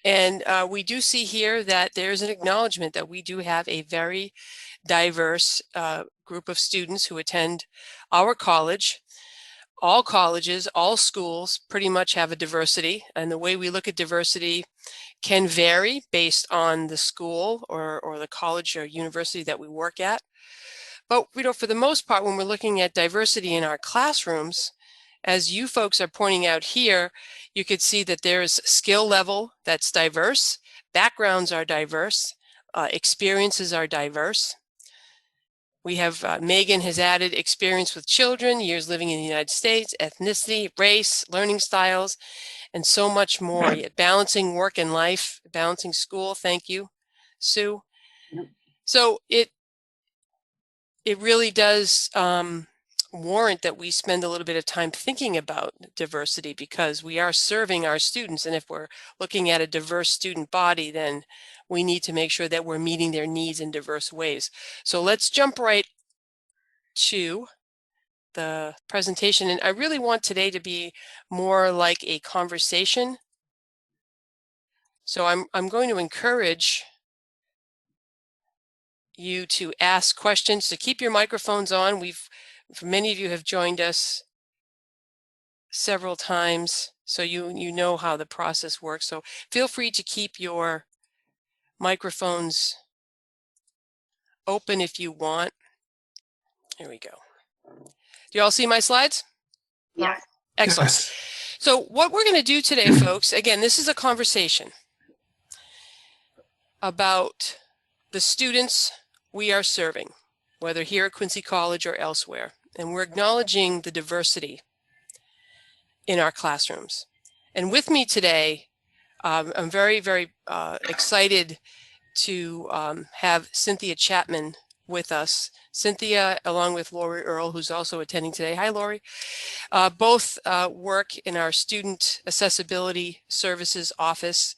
And we do see here that there's an acknowledgement that we do have a very diverse group of students who attend our college. All colleges, all schools pretty much have a diversity, and the way we look at diversity can vary based on the school or the college or university that we work at. But for the most part, when we're looking at diversity in our classrooms, as you folks are pointing out here, you could see that there's skill level that's diverse, backgrounds are diverse, experiences are diverse. We have, Megan has added experience with children, years living in the United States, ethnicity, race, learning styles, and so much more. Yet balancing work and life, balancing school, thank you, Sue. So it really does warrant that we spend a little bit of time thinking about diversity, because we are serving our students, and if we're looking at a diverse student body, then we need to make sure that we're meeting their needs in diverse ways. So let's jump right to the presentation, and I really want today to be more like a conversation. So I'm going to encourage you to ask questions, to keep your microphones on. Many of you have joined us several times, so you know how the process works. So feel free to keep your microphones open if you want. There we go. Do you all see my slides? Yes. Excellent. Yes. So what we're going to do today, folks, again, this is a conversation about the students we are serving, whether here at Quincy College or elsewhere. And we're acknowledging the diversity in our classrooms. And with me today, I'm very, very excited to have Cynthia Chapman with us. Cynthia, along with Lori Earle, who's also attending today. Hi, Lori. Both work in our Student Accessibility Services office,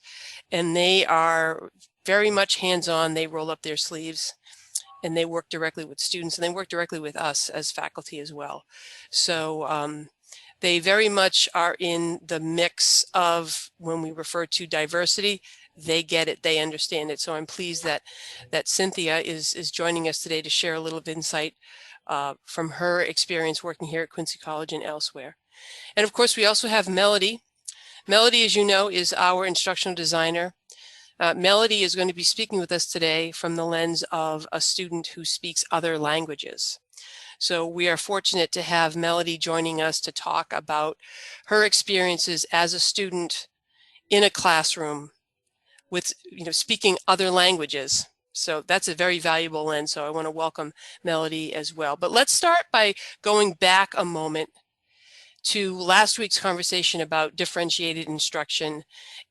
and they are very much hands-on. They roll up their sleeves, and they work directly with students, and they work directly with us as faculty as well. So they very much are in the mix of, when we refer to diversity, they get it, they understand it. So I'm pleased that Cynthia is joining us today to share a little of insight from her experience working here at Quincy College and elsewhere. And of course, we also have Melody. Melody, as you know, is our instructional designer. Melody is going to be speaking with us today from the lens of a student who speaks other languages. So we are fortunate to have Melody joining us to talk about her experiences as a student in a classroom with, speaking other languages. So that's a very valuable lens. So I want to welcome Melody as well. But let's start by going back a moment to last week's conversation about differentiated instruction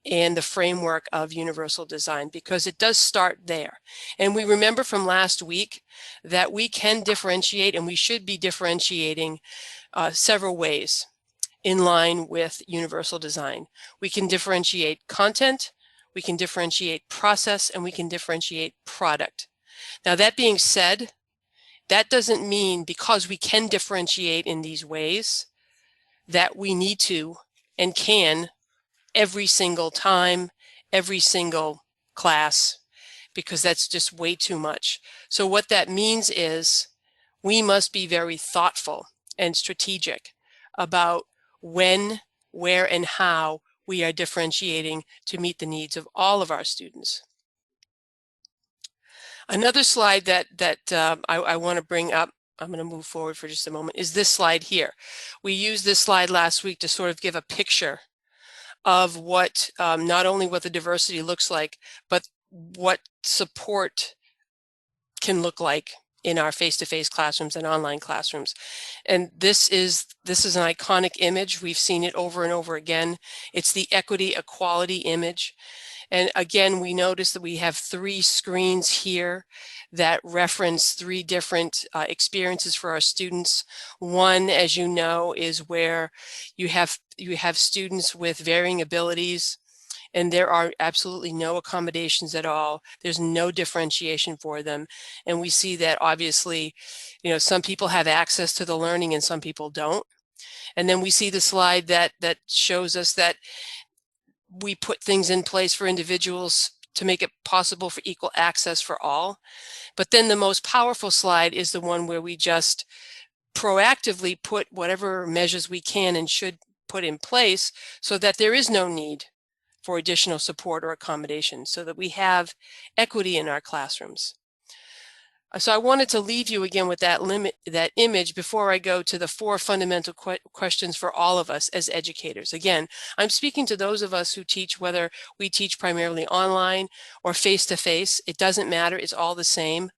and the framework of universal design, because it does start there. And we remember from last week that we can differentiate, and we should be differentiating several ways in line with universal design. We can differentiate content, we can differentiate process, and we can differentiate product. Now, that being said, that doesn't mean because we can differentiate in these ways that we need to and can every single time, every single class, because that's just way too much. So what that means is we must be very thoughtful and strategic about when, where, and how we are differentiating to meet the needs of all of our students. Another slide that I want to bring up, I'm going to move forward for just a moment, is this slide here. We used this slide last week to sort of give a picture of what, not only what the diversity looks like, but what support can look like in our face-to-face classrooms and online classrooms. And this is an iconic image. We've seen it over and over again. It's the equity equality image. And again, we notice that we have 3 screens here that reference 3 different experiences for our students. One, as you know, is where you have students with varying abilities and there are absolutely no accommodations at all. There's no differentiation for them. And we see that obviously, some people have access to the learning and some people don't. And then we see the slide that shows us that we put things in place for individuals to make it possible for equal access for all. But then the most powerful slide is the one where we just proactively put whatever measures we can and should put in place so that there is no need for additional support or accommodation, so that we have equity in our classrooms. So I wanted to leave you again with that image before I go to the 4 fundamental questions for all of us as educators. Again, I'm speaking to those of us who teach, whether we teach primarily online or face-to-face. It doesn't matter, it's all the same.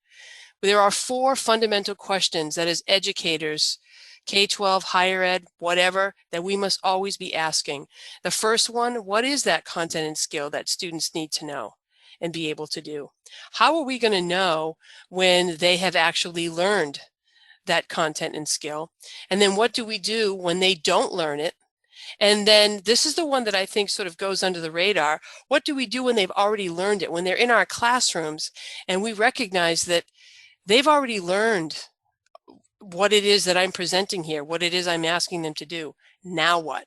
There are 4 fundamental questions that as educators, K-12, higher ed, whatever, that we must always be asking. The first one, what is that content and skill that students need to know and be able to do? How are we going to know when they have actually learned that content and skill? And then what do we do when they don't learn it? And then this is the one that I think sort of goes under the radar. What do we do when they've already learned it, when they're in our classrooms and we recognize that they've already learned what it is that I'm presenting here, what it is I'm asking them to do? Now what?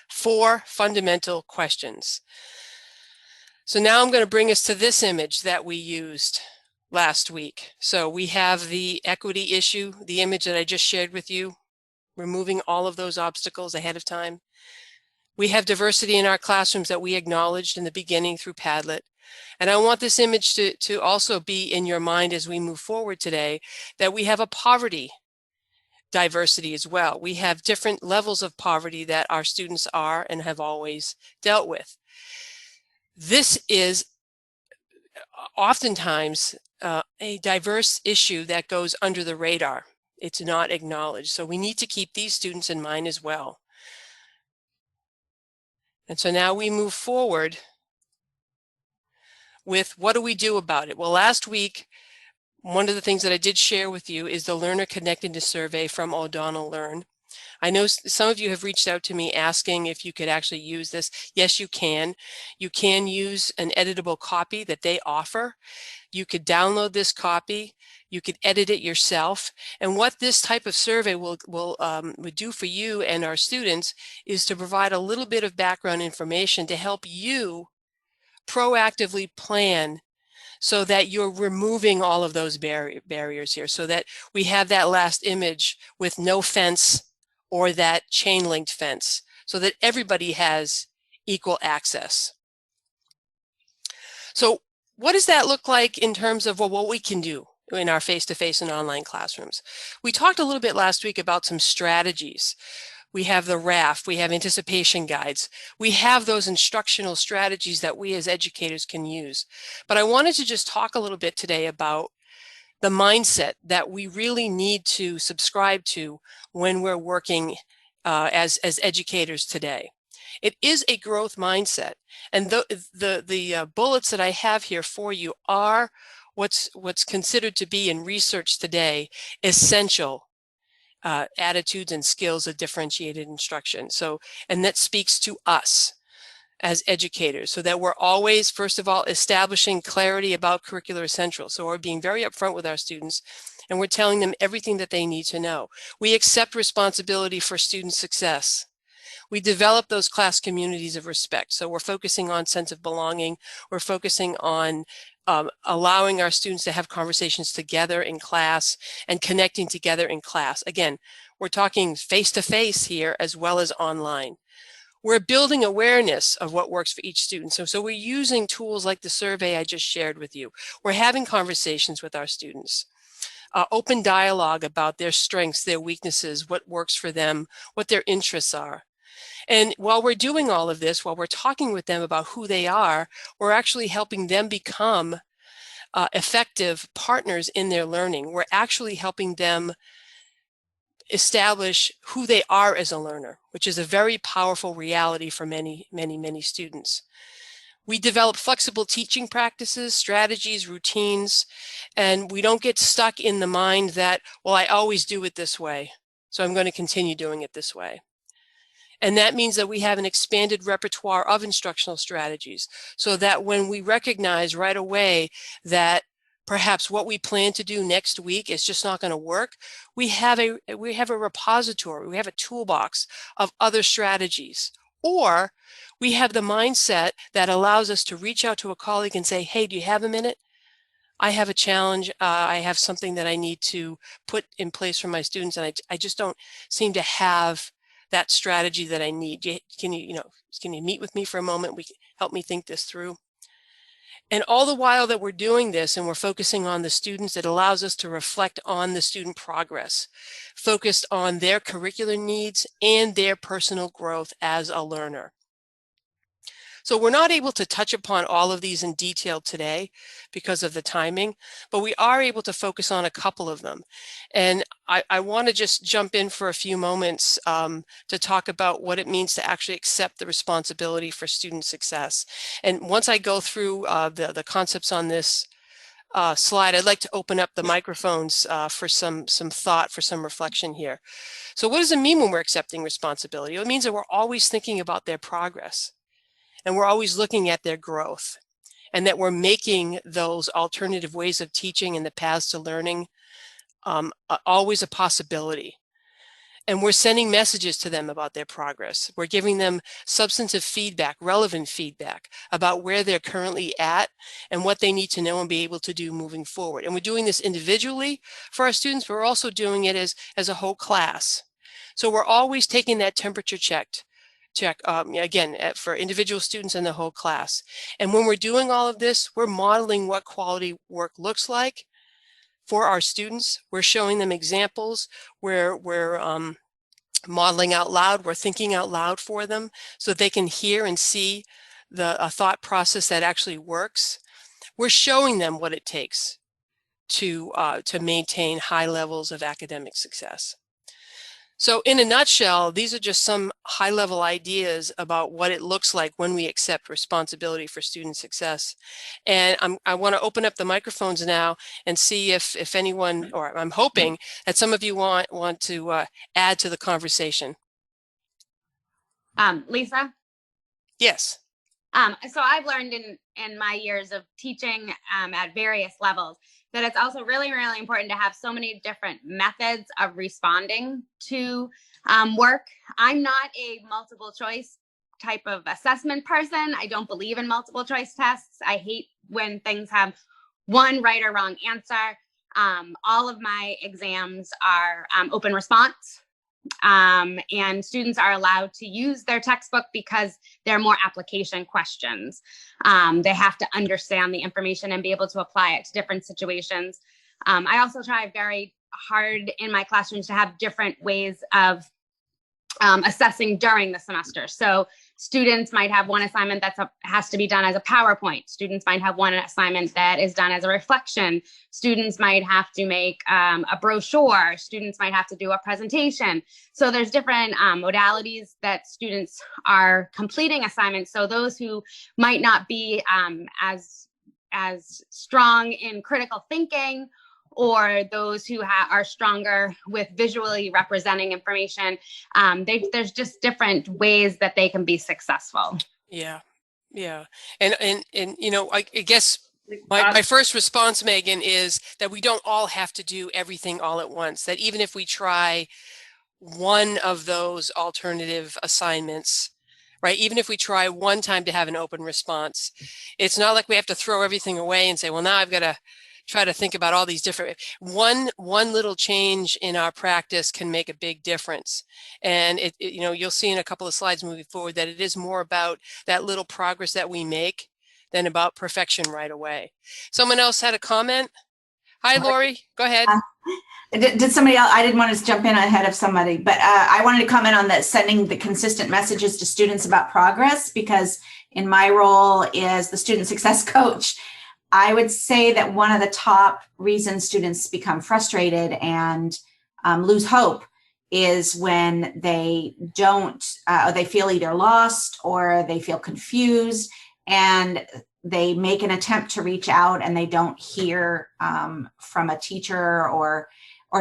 4 fundamental questions. So now I'm going to bring us to this image that we used last week. So we have the equity issue, the image that I just shared with you, removing all of those obstacles ahead of time. We have diversity in our classrooms that we acknowledged in the beginning through Padlet. And I want this image to also be in your mind as we move forward today, that we have a poverty diversity as well. We have different levels of poverty that our students are and have always dealt with. This is oftentimes a diverse issue that goes under the radar. It's not acknowledged. So we need to keep these students in mind as well. And so now we move forward with what do we do about it? Well, last week, one of the things that I did share with you is the Learner Connectedness Survey from O'Donnell Learn. I know some of you have reached out to me asking if you could actually use this. Yes, you can. You can use an editable copy that they offer. You could download this copy. You could edit it yourself. And what this type of survey would do for you and our students is to provide a little bit of background information to help you proactively plan so that you're removing all of those barriers here, so that we have that last image with no fence or that chain linked fence, so that everybody has equal access. So what does that look like in terms of what we can do in our face-to-face and online classrooms? We talked a little bit last week about some strategies. We have the RAF, we have anticipation guides. We have those instructional strategies that we as educators can use. But I wanted to just talk a little bit today about the mindset that we really need to subscribe to when we're working as educators today. It is a growth mindset. And the bullets that I have here for you are what's considered to be in research today essential attitudes and skills of differentiated instruction. So, and that speaks to us as educators, so that we're always, first of all, establishing clarity about curricular essentials. So we're being very upfront with our students and we're telling them everything that they need to know. We accept responsibility for student success. We develop those class communities of respect. So we're focusing on sense of belonging. We're focusing on allowing our students to have conversations together in class and connecting together in class. Again, we're talking face-to-face here as well as online. We're building awareness of what works for each student. So we're using tools like the survey I just shared with you. We're having conversations with our students. Open dialogue about their strengths, their weaknesses, what works for them, what their interests are. And while we're doing all of this, while we're talking with them about who they are, we're actually helping them become effective partners in their learning. We're actually helping them establish who they are as a learner, which is a very powerful reality for many, many, many students. We develop flexible teaching practices, strategies, routines, and we don't get stuck in the mind that, well, I always do it this way, so I'm going to continue doing it this way. And that means that we have an expanded repertoire of instructional strategies, so that when we recognize right away that perhaps what we plan to do next week is just not going to work, we have a repository, we have a toolbox of other strategies. Or we have the mindset that allows us to reach out to a colleague and say, hey, do you have a minute? I have a challenge. I have something that I need to put in place for my students, and I just don't seem to have that strategy that I need. Can you meet with me for a moment? Help me think this through. And all the while that we're doing this and we're focusing on the students, it allows us to reflect on the student progress, focused on their curricular needs and their personal growth as a learner. So we're not able to touch upon all of these in detail today because of the timing, but we are able to focus on a couple of them. And I want to just jump in for a few moments to talk about what it means to actually accept the responsibility for student success. And once I go through the concepts on this slide, I'd like to open up the microphones for some thought, for some reflection here. So what does it mean when we're accepting responsibility? It means that we're always thinking about their progress. And we're always looking at their growth, and that we're making those alternative ways of teaching and the paths to learning always a possibility. And we're sending messages to them about their progress. We're giving them substantive feedback, relevant feedback about where they're currently at and what they need to know and be able to do moving forward. And we're doing this individually for our students, but we're also doing it as a whole class. So we're always taking that temperature check again for individual students and the whole class. And when we're doing all of this, we're modeling what quality work looks like for our students. We're showing them examples where we're modeling out loud, we're thinking out loud for them so that they can hear and see a thought process that actually works. We're showing them what it takes to maintain high levels of academic success. So in a nutshell, these are just some high-level ideas about what it looks like when we accept responsibility for student success. And I want to open up the microphones now and see if anyone, or I'm hoping that some of you want to add to the conversation. Lisa? Yes. So I've learned in my years of teaching at various levels that it's also really, really important to have so many different methods of responding to work. I'm not a multiple choice type of assessment person. I don't believe in multiple choice tests. I hate when things have one right or wrong answer. All of my exams are open response. And students are allowed to use their textbook because they're more application questions. They have to understand the information and be able to apply it to different situations. I also try very hard in my classrooms to have different ways of assessing during the semester. So students might have one assignment that has to be done as a PowerPoint. Students might have one assignment that is done as a reflection. Students might have to make a brochure. Students might have to do a presentation. So there's different modalities that students are completing assignments. So those who might not be as strong in critical thinking, or those who are stronger with visually representing information, there's just different ways that they can be successful. Yeah. And I guess my first response, Megan, is that we don't all have to do everything all at once. That even if we try one of those alternative assignments, right? Even if we try one time to have an open response, it's not like we have to throw everything away and say, well, now I've got to try to think about all these different, one little change in our practice can make a big difference. And you'll see in a couple of slides moving forward that it is more about that little progress that we make than about perfection right away. Someone else had a comment? Hi, Lori, go ahead. Did somebody else? I didn't want to jump in ahead of somebody, but I wanted to comment on that, sending the consistent messages to students about progress, because in my role as the student success coach, I would say that one of the top reasons students become frustrated and lose hope is when they don't, they feel either lost or they feel confused, and they make an attempt to reach out and they don't hear from a teacher or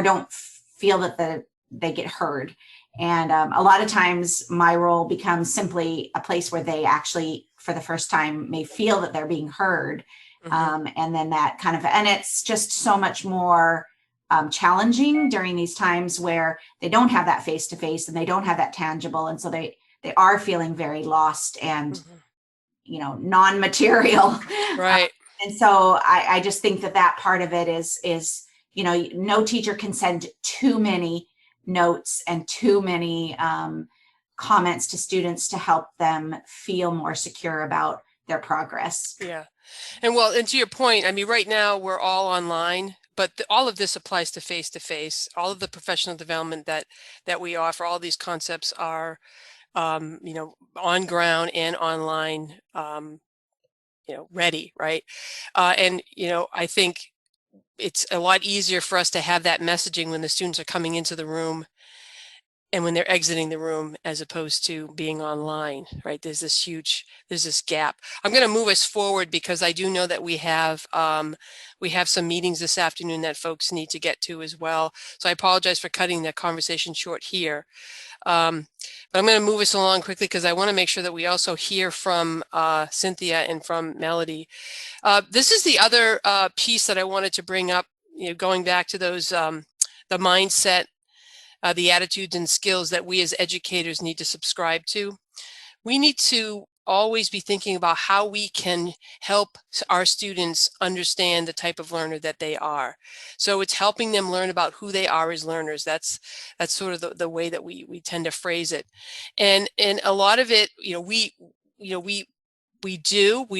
don't feel that they get heard. And a lot of times my role becomes simply a place where they actually, for the first time, may feel that they're being heard. And then that kind of, and it's just so much more challenging during these times where they don't have that face-to-face and they don't have that tangible. And so they are feeling very lost and, non-material. Right. And so I just think that part of it is, no teacher can send too many notes and too many comments to students to help them feel more secure about their progress. Yeah. And to your point, I mean, right now we're all online, but all of this applies to face-to-face. All of the professional development that we offer, all these concepts are, on ground and online, ready, right? And I think it's a lot easier for us to have that messaging when the students are coming into the room and when they're exiting the room, as opposed to being online, right? There's this gap. I'm going to move us forward because I do know that we have some meetings this afternoon that folks need to get to as well. So I apologize for cutting the conversation short here. But I'm going to move us along quickly because I want to make sure that we also hear from Cynthia and from Melody. This is the other piece that I wanted to bring up, going back to those, the mindset, the attitudes and skills that we as educators need to subscribe to. We need to always be thinking about how we can help our students understand the type of learner that they are. So it's helping them learn about who they are as learners. That's sort of the way that we tend to phrase it. And a lot of it, we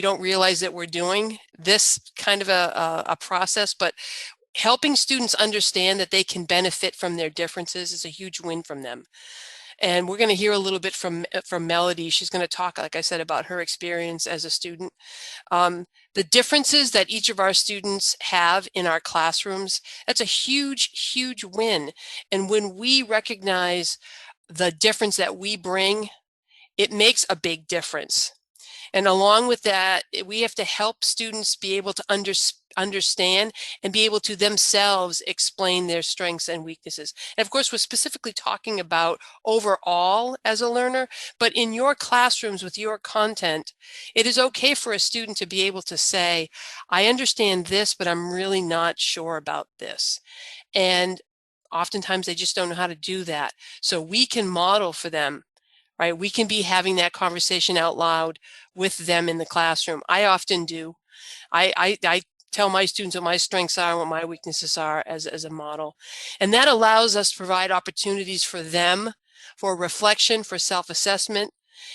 don't realize that we're doing this kind of a process, but helping students understand that they can benefit from their differences is a huge win from them. And we're going to hear a little bit from Melody. She's going to talk, like I said, about her experience as a student. The differences that each of our students have in our classrooms, that's a huge, huge win. And when we recognize the difference that we bring, it makes a big difference. And along with that, we have to help students be able to understand and be able to themselves explain their strengths and weaknesses. And of course, we're specifically talking about overall as a learner, but in your classrooms with your content, it is okay for a student to be able to say, I understand this, but I'm really not sure about this. And oftentimes they just don't know how to do that. So we can model for them. Right? We can be having that conversation out loud with them in the classroom. I often do. I tell my students what my strengths are, what my weaknesses are as a model. And that allows us to provide opportunities for them, for reflection, for self-assessment.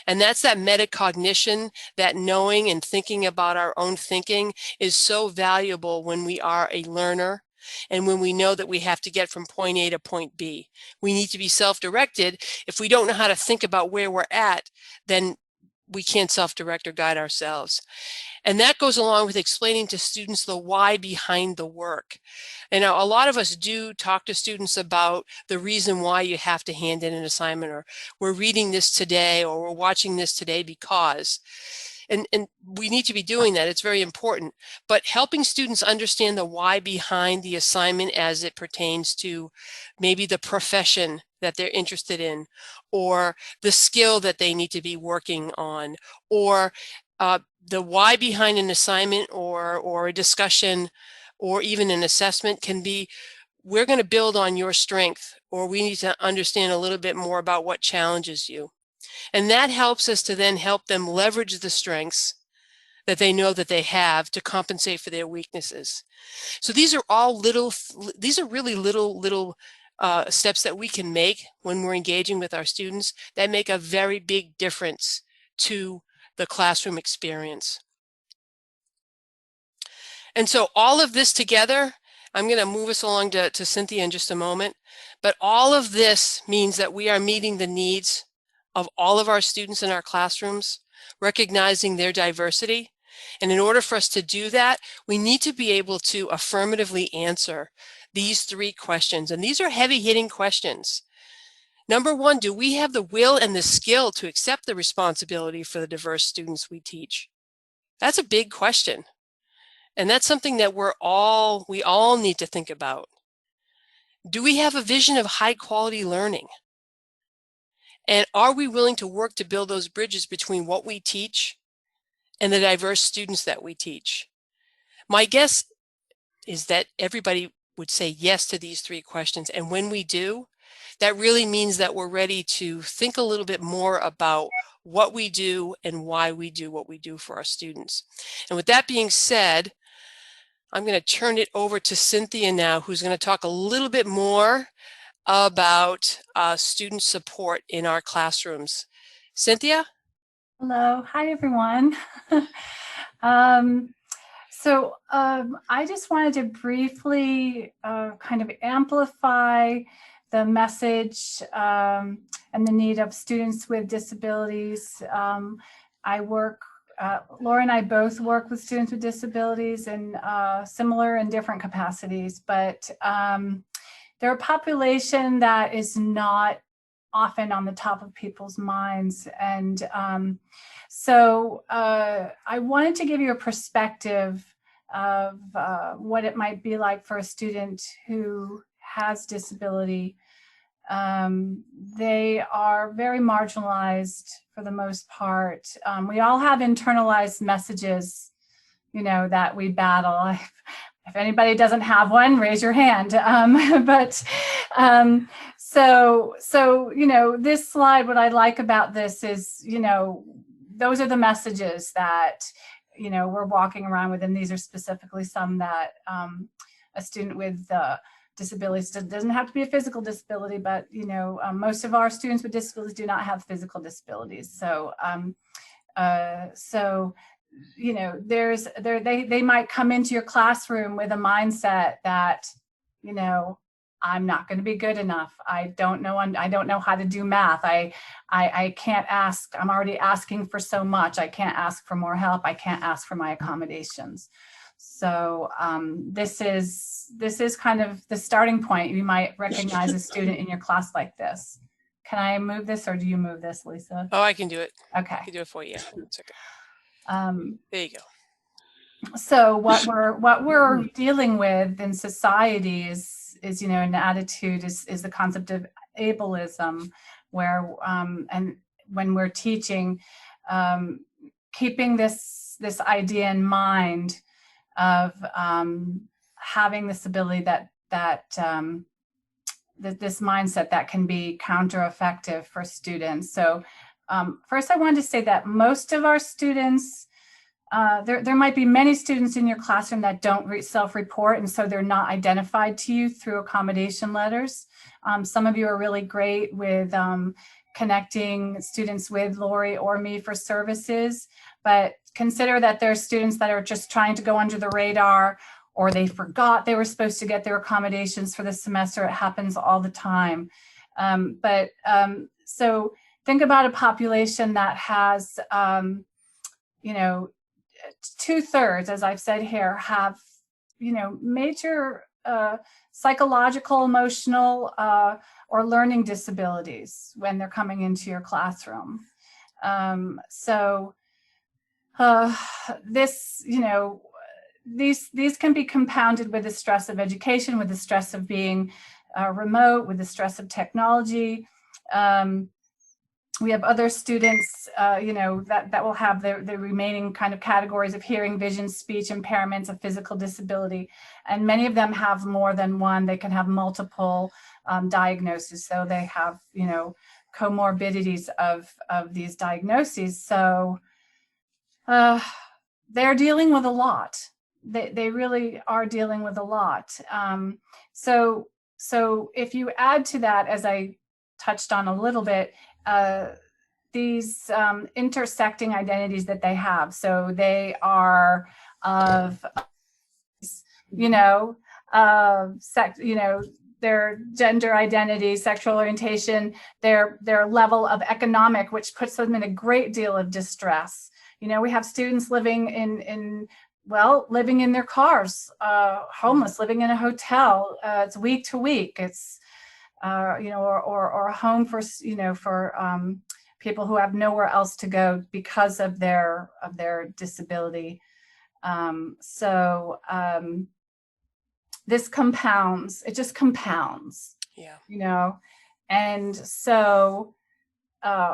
And that's that metacognition, that knowing and thinking about our own thinking is so valuable when we are a learner. And when we know that we have to get from point A to point B, we need to be self-directed. If we don't know how to think about where we're at, then we can't self-direct or guide ourselves. And that goes along with explaining to students the why behind the work. And now a lot of us do talk to students about the reason why you have to hand in an assignment, or we're reading this today, or we're watching this today because. And we need to be doing that. It's very important. But helping students understand the why behind the assignment as it pertains to maybe the profession that they're interested in, or the skill that they need to be working on, or the why behind an assignment or a discussion or even an assessment can be, we're going to build on your strength, or we need to understand a little bit more about what challenges you. And that helps us to then help them leverage the strengths that they know that they have to compensate for their weaknesses. So these are all really little steps that we can make when we're engaging with our students that make a very big difference to the classroom experience. And so all of this together, I'm going to move us along to Cynthia in just a moment, but all of this means that we are meeting the needs of all of our students in our classrooms, recognizing their diversity. And in order for us to do that, we need to be able to affirmatively answer these 3 questions. And these are heavy-hitting questions. Number 1, do we have the will and the skill to accept the responsibility for the diverse students we teach? That's a big question. And that's something that we all need to think about. Do we have a vision of high-quality learning? And are we willing to work to build those bridges between what we teach and the diverse students that we teach? My guess is that everybody would say yes to these 3 questions. And when we do, that really means that we're ready to think a little bit more about what we do and why we do what we do for our students. And with that being said, I'm going to turn it over to Cynthia now, who's going to talk a little bit more about student support in our classrooms. Cynthia? Hello. Hi, everyone. I just wanted to briefly kind of amplify the message and the need of students with disabilities. Laura and I both work with students with disabilities in similar and different capacities, but they're a population that is not often on the top of people's minds. And I wanted to give you a perspective of what it might be like for a student who has disability. They are very marginalized for the most part. We all have internalized messages, that we battle. If anybody doesn't have one, raise your hand. This slide, what I like about this is, those are the messages that, we're walking around with, and these are specifically some that a student with disabilities doesn't have to be a physical disability, but, most of our students with disabilities do not have physical disabilities. They might come into your classroom with a mindset that, I'm not going to be good enough. I don't know how to do math. I can't ask. I'm already asking for so much. I can't ask for more help. I can't ask for my accommodations. So this is kind of the starting point. You might recognize a student in your class like this. Can I move this, or do you move this, Lisa? Oh, I can do it. Okay. I can do it for you. It's okay. There you go. So what we're dealing with in society is an attitude is the concept of ableism, where and when we're teaching, keeping this idea in mind of having this ability that this mindset that can be counter-effective for students. So first I wanted to say that most of our students, there might be many students in your classroom that don't self-report, and so they're not identified to you through accommodation letters. Some of you are really great with connecting students with Lori or me for services, but consider that there are students that are just trying to go under the radar, or they forgot they were supposed to get their accommodations for the semester. It happens all the time. So think about a population that has, 2/3, as I've said here, have, major psychological, emotional, or learning disabilities when they're coming into your classroom. These can be compounded with the stress of education, with the stress of being remote, with the stress of technology. We have other students, that will have the remaining kind of categories of hearing, vision, speech impairments, of physical disability. And many of them have more than one. They can have multiple diagnoses. So they have, comorbidities of these diagnoses. So they're dealing with a lot. They really are dealing with a lot. So if you add to that, as I touched on a little bit, these intersecting identities that they have. So they are of, their gender identity, sexual orientation, their level of economic, which puts them in a great deal of distress. We have students living in their cars, homeless, living in a hotel. It's week to week. It's or a home for people who have nowhere else to go because of their disability. This compounds. It just compounds. Yeah. And so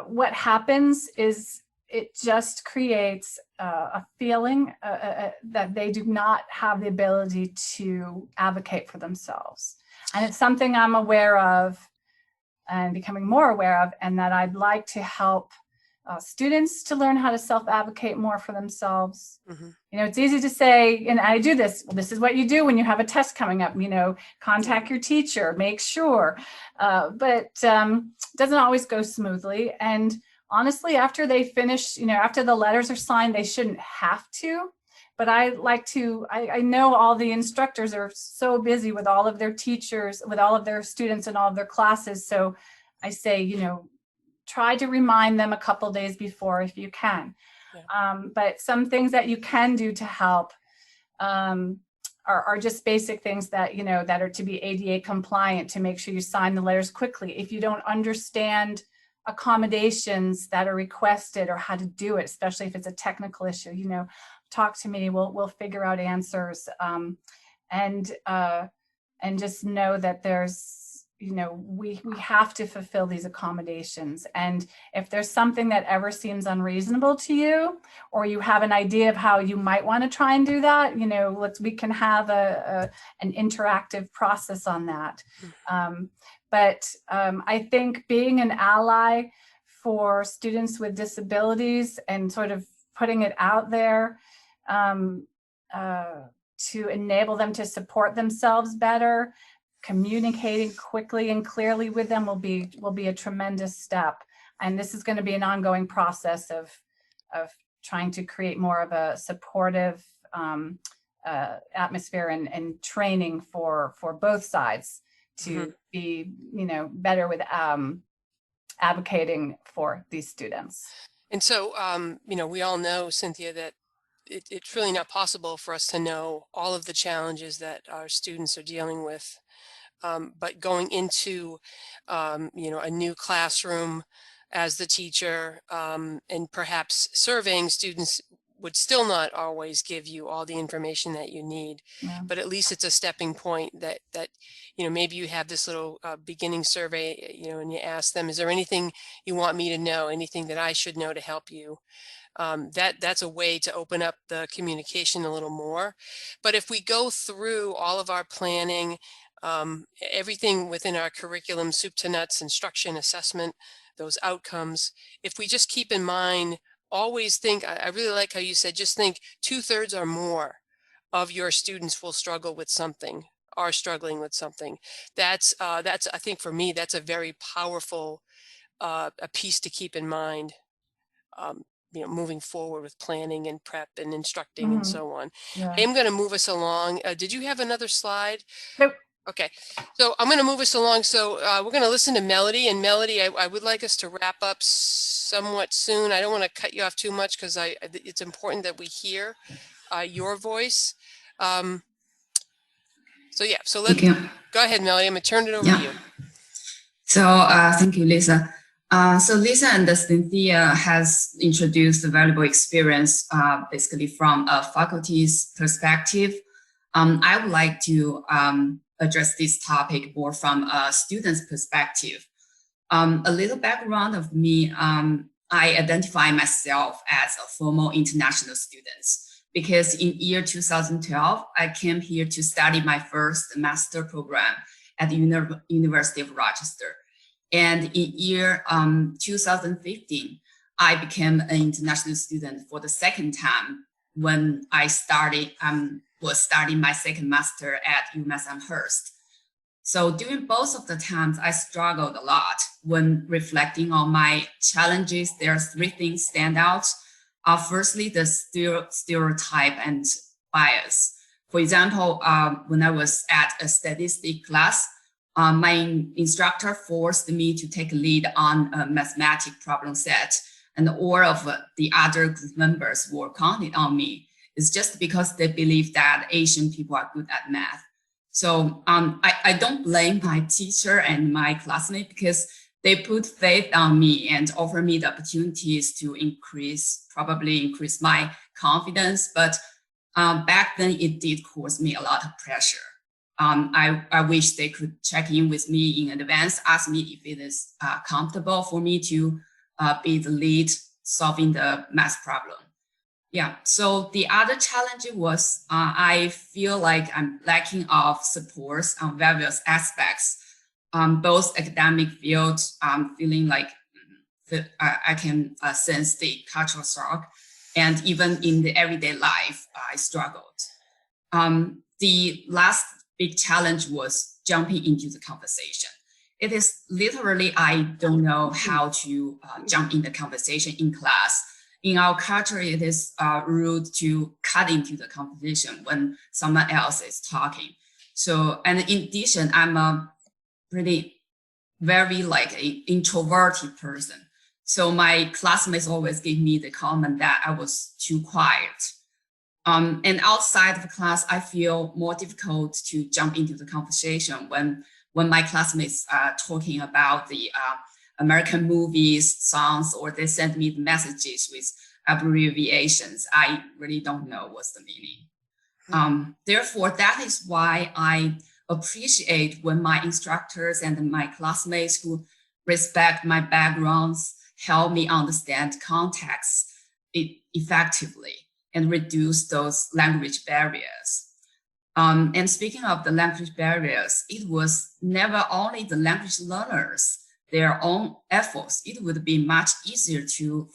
what happens is it just creates a feeling that they do not have the ability to advocate for themselves. And it's something I'm aware of and becoming more aware of, and that I'd like to help students to learn how to self-advocate more for themselves. Mm-hmm. You know, it's easy to say, and I do this, well, this is what you do when you have a test coming up, you know, contact your teacher, make sure, but it doesn't always go smoothly. And honestly, after they finish, you know, after the letters are signed, they shouldn't have to. But I like to, I know all the instructors are so busy with all of their teachers, with all of their students and all of their classes. So I say, you know, try to remind them a couple days before if you can. Yeah. But some things that you can do to help are just basic things that, you know, that are to be ADA compliant, to make sure you sign the letters quickly. If you don't understand accommodations that are requested or how to do it, especially if it's a technical issue, you know, talk to me, we'll figure out answers. And just know that there's, you know, we have to fulfill these accommodations. And if there's something that ever seems unreasonable to you, or you have an idea of how you might want to try and do that, you know, we can have an interactive process on that. But I think being an ally for students with disabilities and sort of putting it out there to enable them to support themselves better, communicating quickly and clearly with them will be a tremendous step. And this is going to be an ongoing process of trying to create more of a supportive atmosphere and training for both sides to be, you know, better with advocating for these students. And so, you know, we all know, Cynthia, that it's really not possible for us to know all of the challenges that our students are dealing with. But going into, you know, a new classroom as the teacher, and perhaps surveying students would still not always give you all the information that you need. Yeah. But at least it's a stepping point that you know, maybe you have this little beginning survey, you know, and you ask them, is there anything you want me to know, anything that I should know to help you? That's a way to open up the communication a little more. But if we go through all of our planning, everything within our curriculum, soup to nuts, instruction, assessment, those outcomes, if we just keep in mind, always think, I really like how you said, just think 2/3 or more of your students will struggle with something, are struggling with something. That's I think for me, that's a very powerful a piece to keep in mind, you know, moving forward with planning and prep and instructing and so on. Yeah. I'm going to move us along. Did you have another slide? Nope. Okay, so I'm going to move us along. So we're going to listen to Melody. And Melody, I would like us to wrap up somewhat soon. I don't want to cut you off too much because it's important that we hear your voice. So yeah, so let's go ahead, Melody. I'm going to turn it over to you. So thank you, Lisa. So Lisa and Cynthia has introduced a valuable experience basically from a faculty's perspective. I would like to address this topic more from a student's perspective. A little background of me, I identify myself as a former international student because in year 2012, I came here to study my first master program at the University of Rochester. And in year 2015, I became an international student for the second time when I was starting my second master at UMass Amherst. So during both of the times, I struggled a lot. When reflecting on my challenges, there are three things stand out. Firstly, the stereotype and bias. For example, when I was at a statistics class, my instructor forced me to take a lead on a mathematics problem set, and all of the other group members were counting on me. It's just because they believe that Asian people are good at math. So I don't blame my teacher and my classmates because they put faith on me and offer me the opportunities to probably increase my confidence. But back then it did cause me a lot of pressure. I wish they could check in with me in advance, ask me if it is comfortable for me to be the lead solving the math problem. Yeah, so the other challenge was I feel like I'm lacking of supports on various aspects, both academic fields, feeling like I can sense the cultural shock, and even in the everyday life, I struggled. The last big challenge was jumping into the conversation. It is literally, I don't know how to jump in the conversation in class. In our culture, it is rude to cut into the conversation when someone else is talking. So, and in addition, I'm a very like an introverted person. So my classmates always give me the comment that I was too quiet. And outside of class, I feel more difficult to jump into the conversation when my classmates are talking about the American movies, songs, or they send me the messages with abbreviations. I really don't know what's the meaning. Therefore, that is why I appreciate when my instructors and my classmates who respect my backgrounds help me understand context effectively and reduce those language barriers. And speaking of the language barriers, it was never only the language learners, their own efforts. It would be much easier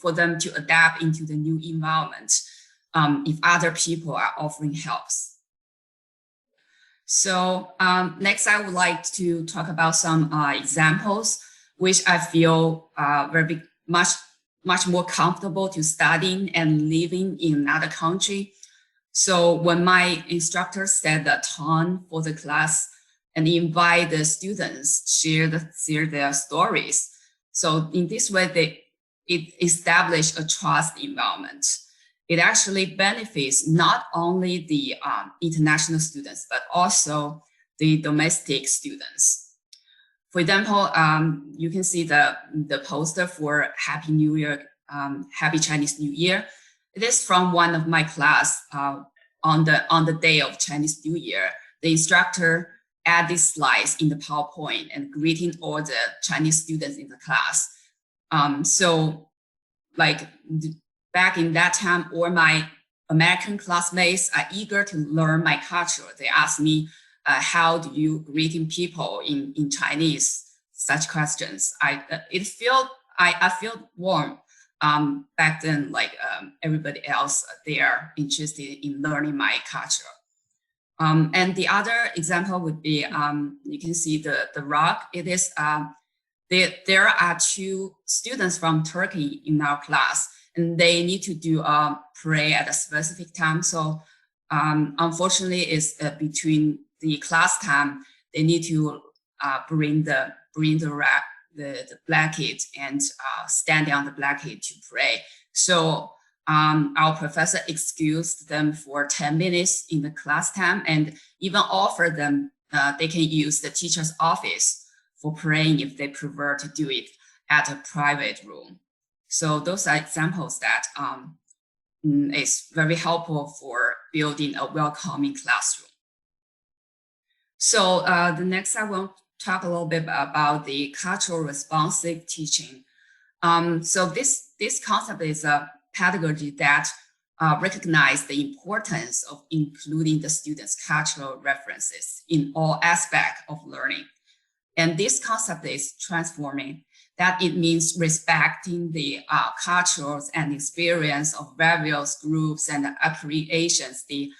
for them to adapt into the new environment if other people are offering helps. So next, I would like to talk about some examples which I feel very much more comfortable to studying and living in another country. So when my instructor set the tone for the class and invite the students share their stories. So in this way, it established a trust environment. It actually benefits not only the international students, but also the domestic students. For example, you can see the poster for Happy New Year, Happy Chinese New Year. It is from one of my class on the day of Chinese New Year. The instructor added slides in the PowerPoint and greeting all the Chinese students in the class. So like back in that time, all my American classmates are eager to learn my culture. They ask me, how do you greeting people in Chinese? Such questions. I feel warm back then, like everybody else, they are interested in learning my culture. And the other example would be, you can see the rock. It is, there are two students from Turkey in our class, and they need to do a prayer at a specific time. So unfortunately, it's between the class time, they need to bring the blanket and stand on the blanket to pray. So our professor excused them for 10 minutes in the class time and even offered them they can use the teacher's office for praying if they prefer to do it at a private room. So those are examples that is very helpful for building a welcoming classroom. So the next I want to talk a little bit about the cultural responsive teaching. So this concept is a pedagogy that recognizes the importance of including the students' cultural references in all aspects of learning. And this concept is transforming, that it means respecting the cultures and experience of various groups and appreciations the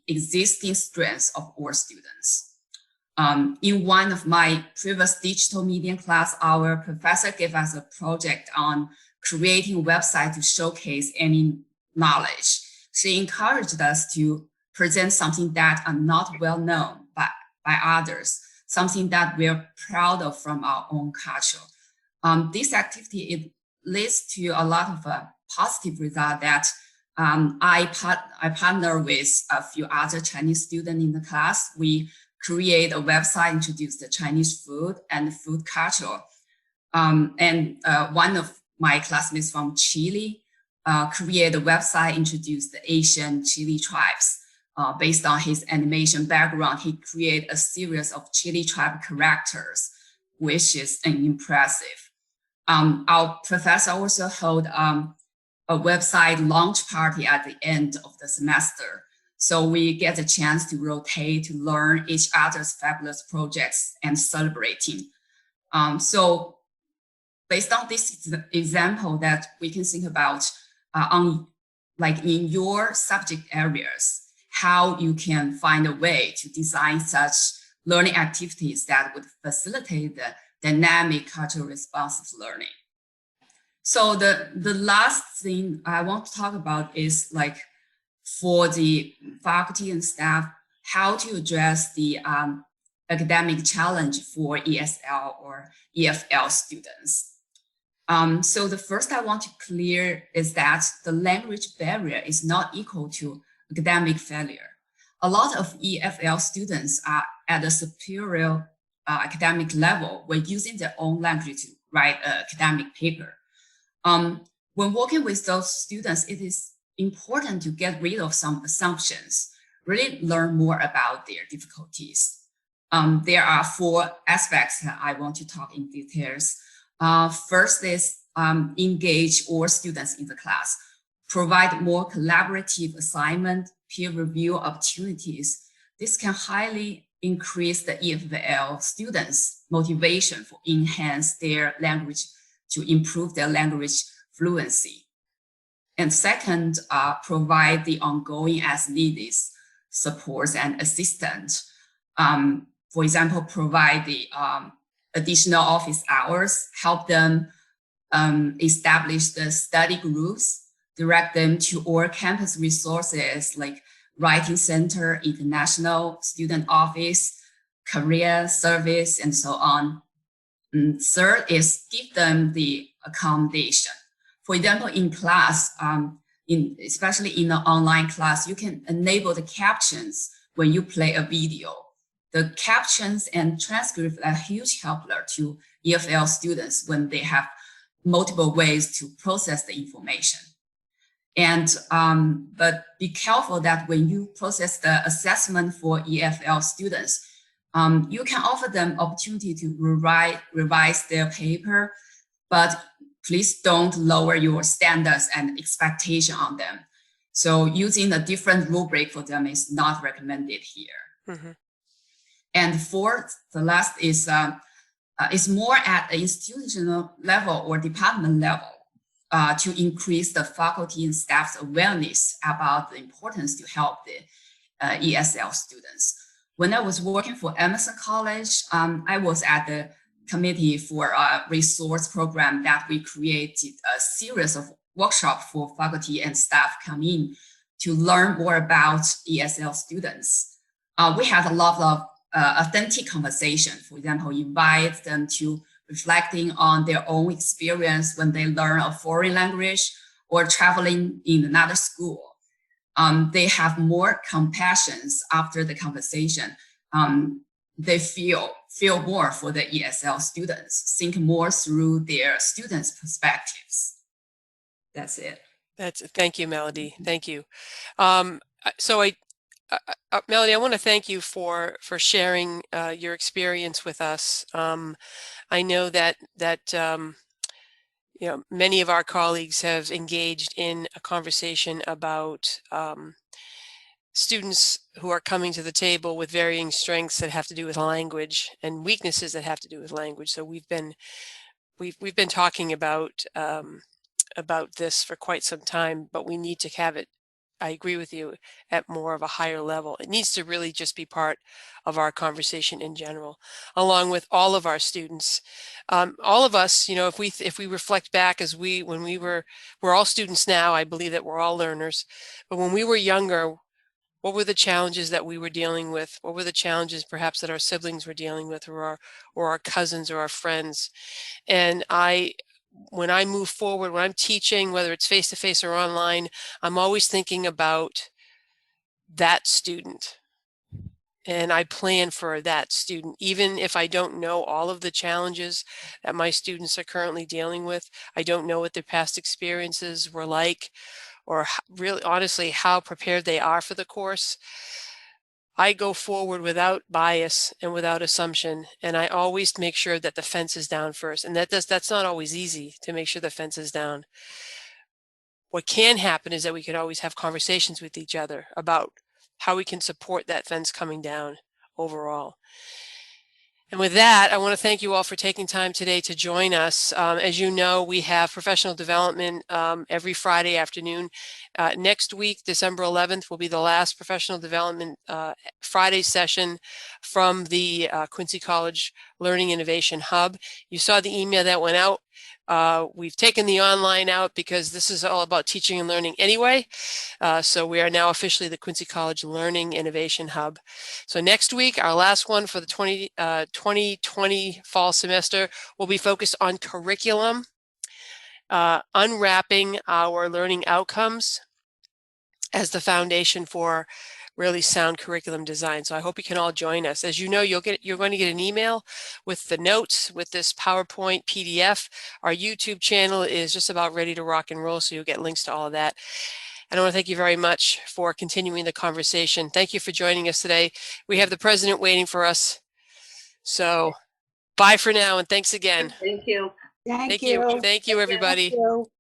existing strengths of all students. In one of my previous digital media class, our professor gave us a project on creating a website to showcase any knowledge. She encouraged us to present something that are not well known by others, something that we're proud of from our own culture. This activity, it leads to a lot of positive result that I partner with a few other Chinese students in the class. We create a website, introduce the Chinese food and food culture. And one of my classmates from Chile create a website, introduce the Asian Chile tribes. Based on his animation background, he created a series of Chile tribe characters, which is impressive. Our professor also hold a website launch party at the end of the semester. So we get a chance to rotate, to learn each other's fabulous projects and celebrating. So based on this example that we can think about like in your subject areas, how you can find a way to design such learning activities that would facilitate the dynamic cultural responsive learning. So the last thing I want to talk about is like for the faculty and staff, how to address the academic challenge for ESL or EFL students. So the first I want to clear is that the language barrier is not equal to academic failure. A lot of EFL students are at a superior academic level when using their own language to write an academic paper. When working with those students, it is important to get rid of some assumptions, really learn more about their difficulties. There are 4 aspects that I want to talk in details. First is engage all students in the class, provide more collaborative assignment, peer review opportunities. This can highly increase the EFL students' motivation for enhance their language, to improve their language fluency. And second, provide the ongoing as needed supports and assistance. For example, provide the additional office hours, help them establish the study groups, direct them to all campus resources like Writing Center, International Student Office, Career Service, and so on. And third is give them the accommodation. For example, in class, especially in an online class, you can enable the captions when you play a video. The captions and transcripts are a huge helper to EFL students when they have multiple ways to process the information. And but be careful that when you process the assessment for EFL students, you can offer them opportunity to revise their paper, but please don't lower your standards and expectation on them. So using a different rubric for them is not recommended here. Mm-hmm. And fourth, the last is more at the institutional level or department level to increase the faculty and staff's awareness about the importance to help the ESL students. When I was working for Emerson College, I was at the committee for a resource program that we created a series of workshops for faculty and staff come in to learn more about ESL students. We had a lot of authentic conversation. For example, invite them to reflecting on their own experience when they learn a foreign language or traveling in another school. They have more compassion after the conversation. They feel more for the ESL students, think more through their students' perspectives. That's it. Thank you, Melody. Thank you. Melody, I want to thank you for sharing your experience with us. I know that many of our colleagues have engaged in a conversation about students who are coming to the table with varying strengths that have to do with language and weaknesses that have to do with language. So we've been talking about this for quite some time, but we need to have it, I agree with you, at more of a higher level. It needs to really just be part of our conversation in general, along with all of our students. All of us, if we reflect back we're all students now, I believe that we're all learners, but when we were younger, what were the challenges that we were dealing with? What were the challenges perhaps that our siblings were dealing with, or our cousins or our friends? And when I move forward, when I'm teaching, whether it's face-to-face or online, I'm always thinking about that student. And I plan for that student, even if I don't know all of the challenges that my students are currently dealing with. I don't know what their past experiences were like, or really honestly how prepared they are for the course. I go forward without bias and without assumption, and I always make sure that the fence is down first. And that's not always easy to make sure the fence is down. What can happen is that we can always have conversations with each other about how we can support that fence coming down overall. And with that, I want to thank you all for taking time today to join us. As you know, we have professional development every Friday afternoon. Next week, December 11th, will be the last professional development Friday session from the Quincy College Learning Innovation Hub. You saw the email that went out. We've taken the online out because this is all about teaching and learning anyway. So we are now officially the Quincy College Learning Innovation Hub. So next week, our last one for the 2020 fall semester will be focused on curriculum, unwrapping our learning outcomes as the foundation for really sound curriculum design. So I hope you can all join us. As you know, you're going to get an email with the notes with this PowerPoint PDF. Our YouTube channel is just about ready to rock and roll, so you'll get links to all of that. And I want to thank you very much for continuing the conversation. Thank you for joining us today. We have the president waiting for us. So bye for now, and thanks again. Thank you. Thank you. Thank you, everybody. Thank you.